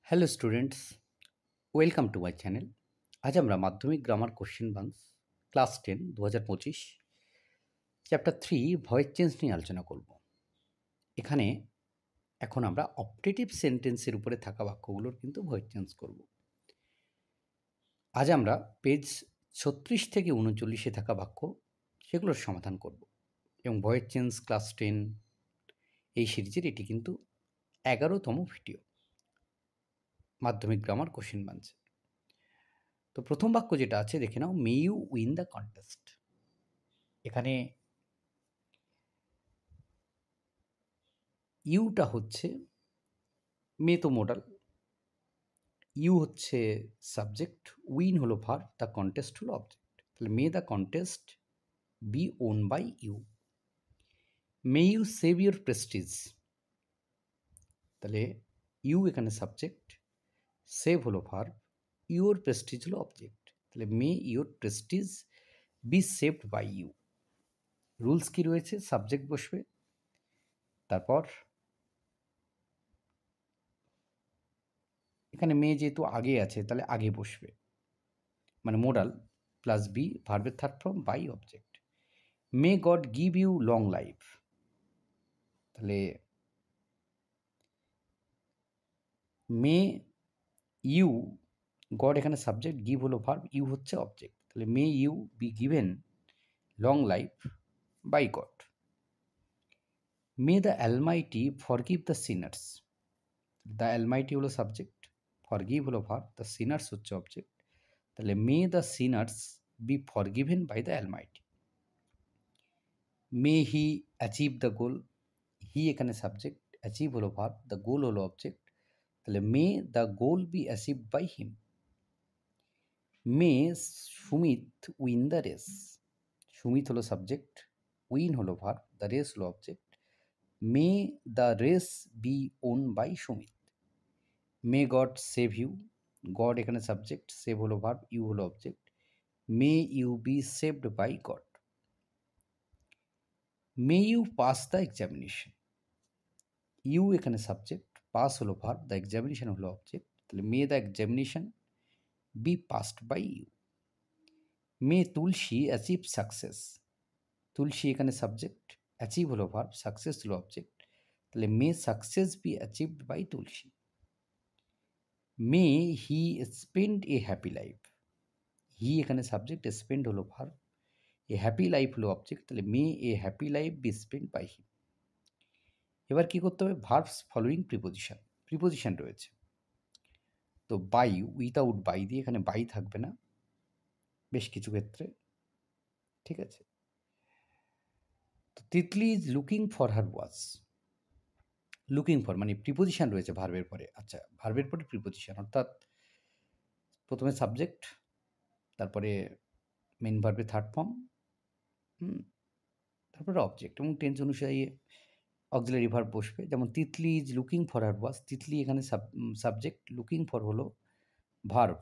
Hello students, welcome to my channel. আজ আমরা মাধ্যমিক grammar question banks class 10 2025 chapter 3 voice change নিয়ে আলোচনা করব। এখানে এখন আমরা অপটেটিভ সেন্টেন্সের উপরে থাকা বাক্যগুলোর কিন্তু ভয়েস চেঞ্জ করব। আজ আমরা পেজ 36 থেকে 39-এ থাকা বাক্য সেগুলোর সমাধান করব এবং ভয়েস চেঞ্জ ক্লাস 10 এই সিরিজের এটি কিন্তু 11তম ভিডিও মাধ্যমিক গ্রামার কোশ্চেন বাংস। তো প্রথম বাক্য যেটা আছে দেখে নাও, may you win the contest. এখানে ইউটা হচ্ছে মে তো মোডাল, ইউ হচ্ছে সাবজেক্ট, উইন হলো ভার্ব, দ্য কন্টেস্ট হলো অবজেক্ট। তাহলে may the contest be won by you. May you save your prestige, তাহলে ইউ এখানে সাবজেক্ট, সেভ হলো ভার্ব, ইউর প্রেস্টিজ হলো অবজেক্ট। তাহলে may your prestige be saved by you. Rules কি রয়েছে? Subject বসবে, তারপর এখানে মে যেহেতু আগে আছে তাহলে আগে বসবে, মানে মোডাল প্লাস বি ভার্বের third form by object. May God give you long life, তাহলে মে ইউ, গড এখানে সাবজেক্ট, গিভ হলো ভার্ব, ইউ হচ্ছে অবজেক্ট। তাহলে may you be given long life by God. May the almighty forgive the sinners, the almighty হলো subject, forgive হলো verb, the sinners হচ্ছে object. তাহলে may the sinners be forgiven by the almighty. May he achieve the গোল, হি এখানে subject, achieve হলো verb, the goal হলো object. তাহলে may the goal be achieved by him. May Sumit win the race, Sumit হলো subject, win হলো verb, the race হলো object. May the race be won by Sumit. May God save you, God এখানে subject, save হলো verb, you হলো object. May you be saved by God. May you pass the examination, you এখানে subject, pass হলো verb, the examination হলো object. তাহলে may the examination be passed by you. May Tulsi achieve success, Tulsi এখানে subject, achieve হলো verb, success হলো object. তাহলে may success be achieved by Tulsi. May he spend a happy life, he এখানে subject, spend হলো verb, a happy life হলো object. তাহলে may a happy life be spend by him. এবার কি করতে হবে? ভার্বস ফলোয়িং প্রিপোজিশন, প্রিপোজিশন রয়েছে, তো বাই, উইথাউট বাই দিয়ে, এখানে বাই থাকবে না বেশ কিছু ক্ষেত্রে, ঠিক আছে। তো Titli is looking for her watch, looking for মানে প্রিপোজিশন রয়েছে ভার্বের পরে। আচ্ছা, ভার্বের পরে প্রিপোজিশন, অর্থাৎ প্রথমে সাবজেক্ট, তারপরে মেন ভার্বের থার্ড ফর্ম, তারপরে অবজেক্ট, এবং টেন্স অনুসারে অক্সিলারি ভার্ব বসবে। যেমন Titli is looking for her watch, Titli এখানে সাবজেক্ট, লুকিং ফর হলো ভার্ব,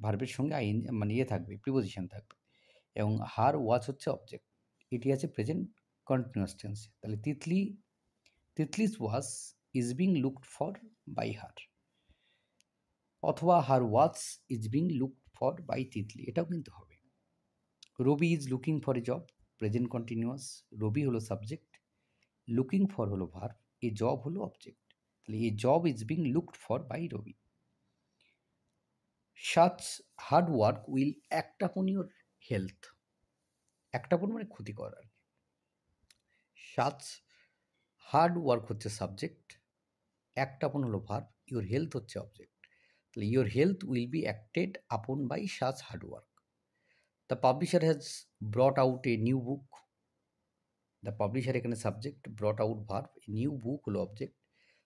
ভার্বের সঙ্গে মানে থাকবে, প্রিপোজিশন থাকবে, এবং হার ওয়াচ হচ্ছে অবজেক্ট। এটি আছে প্রেজেন্ট কন্টিনিউয়াস টেন্সে। তাহলে Titli's watch is being looked for by her, অথবা her watch is being looked for by Titli, এটাও কিন্তু হবে। Rabi is looking for a job, present continuous, Rabi হলো সাবজেক্ট, লুকিং ফর হলো ভার্ব, এ জব হলো অবজেক্ট। তাহলে a job is being looked for by Rabi. Such hard work will act upon your health, act upon মানে ক্ষতি করা আর কি। Such hard work হচ্ছে সাবজেক্ট, অ্যাক্ট আপন হলো ভার্ব, ইউর হেলথ হচ্ছে অবজেক্ট। তাহলে your health will be acted upon by such hard work. The publisher has brought out a new book, the publisher এখানে subject, brought out verb, new book হলো object.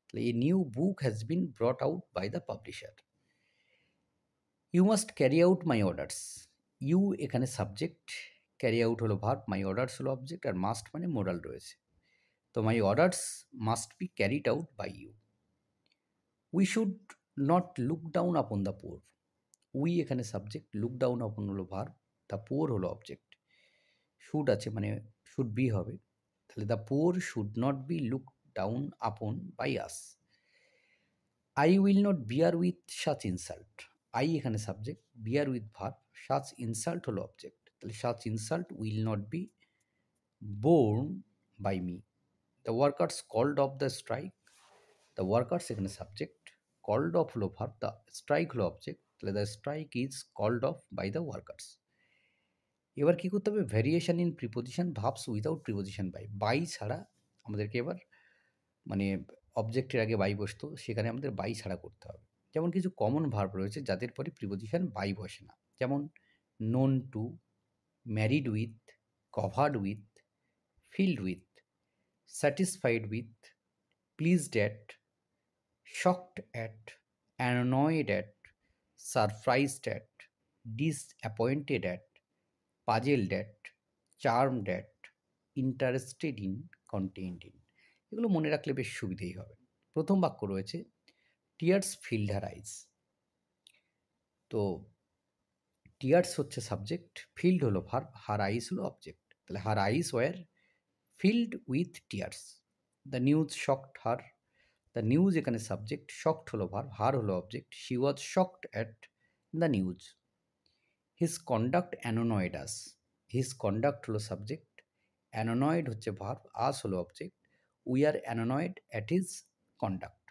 তাহলে a new book has been brought out by the publisher. You must carry out my orders, you এখানে subject, carry out হলো verb, my orders হলো object, আর must মানে moral রয়েছে। তো my orders must be carried out by you. We should not look down upon the poor, we এখানে subject, look down upon হলো verb, the poor হলো object. Should আছে মানে শুড বি হবে, তাহলে the poor should not be look down upon by us. I will not bear with such insult. I এখানে subject, bear with verb, such insult হলো object. তাহলে such insult will not be borne by me. The workers called off the strike. The workers এখানে subject, called off হলো verb, the strike হলো object. তাহলে the strike is called off by the workers. এবার কী করতে হবে, variation in preposition verbs without preposition by ছাড়া আমাদেরকে এবার মানে অবজেক্টের আগে বাই বসতো, সেখানে আমাদের বাই ছাড়া করতে হবে। যেমন কিছু কমন ভার্ব রয়েছে যাদের পরে প্রিপোজিশন বাই বসে না, যেমন known to, married with, covered with, filled with, satisfied with, pleased at, shocked at, annoyed at, surprised at, disappointed at, puzzled at, charmed at, interested in, contained in. এগুলো মনে রাখলে বেশ সুবিধেই হবে। প্রথম বাক্য রয়েছে টিয়ার্স ফিল্ড হার আইস। তো টিয়ার্স হচ্ছে সাবজেক্ট, ফিল্ড হলো ভার্ব, হার আইস হলো অবজেক্ট। তাহলে her eyes were filled with tears. The news shocked her. The news এখানে সাবজেক্ট, শকড হলো ভার্ব, হার হলো object. She was shocked at the news. His conduct annoyed us. His conduct হলো subject, annoyed হচ্ছে verb, us হলো object. We are annoyed at his conduct.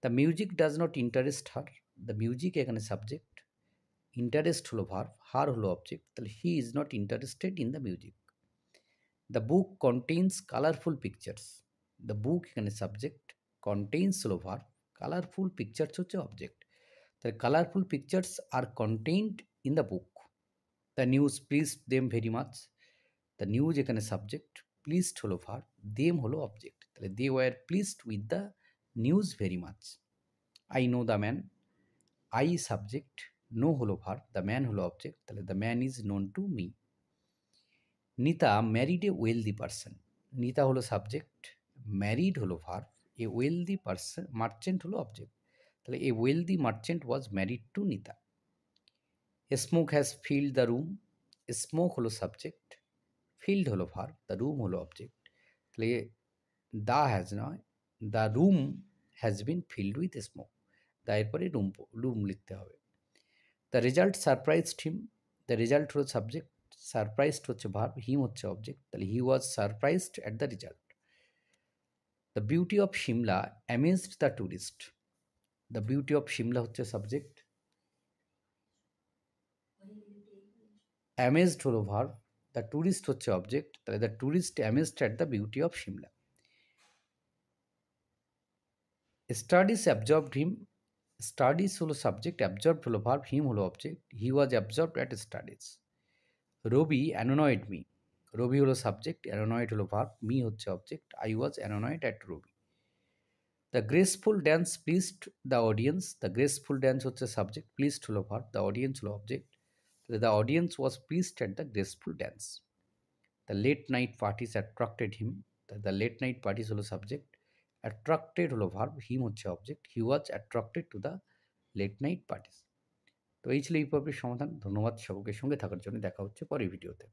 The music does not interest her. The music এখানে subject, interest হলো verb, her হলো object. তাহলে he is not interested in the music. The book contains colourful pictures. The book এখানে subject, contains হলো verb, colourful pictures হচ্ছে object. তাহলে colourful pictures are contained in the book. The news pleased them very much. The news এখানে subject, pleased হলো verb, them হলো object. তাহলে they were pleased with the news very much. I know the man. I subject, know হলো verb, the man হলো object. তাহলে the man is known to me. Nita married a wealthy person. Nita হলো subject, married হলো verb, a wealthy person merchant হলো object. তাহলে a wealthy merchant was married to Nita. Smoke has filled the room. Smoke হলো subject, filled হলো verb, the room হলো object. তাহলে the has নয়, the room has been filled with smoke. The এরপরে room লিখতে হবে। The result surprised him. The result হলো subject, surprised হচ্ছে ভার্ব, হিম হচ্ছে অবজেক্ট। তাহলে he was surprised at the result. The beauty of Simla amazed the tourist. The beauty of Simla হচ্ছে subject, amazed হলো verb, the tourist হচ্ছে object. তাহলে the tourist amazed at the beauty of Simla. Studies absorbed him. Studies হলো subject, absorbed হলো verb, him হলো object. He was absorbed at studies. Rabi annoyed me. Rabi হলো subject, annoyed হলো verb, me হচ্ছে object. I was annoyed at Ravi. The graceful dance pleased the audience. The graceful dance হচ্ছে subject, pleased হলো verb, the audience হলো object. তাহলে the audience was pleased at the graceful dance. The late night parties attracted him. The late night parties হলো subject, attracted হলো verb, him হচ্ছে object. He was attracted to the late night parties. তো এই ছিল এই পর্বের সমাধান। ধন্যবাদ সকলকে, সঙ্গে থাকার জন্য। দেখা হচ্ছে পরের ভিডিওতে।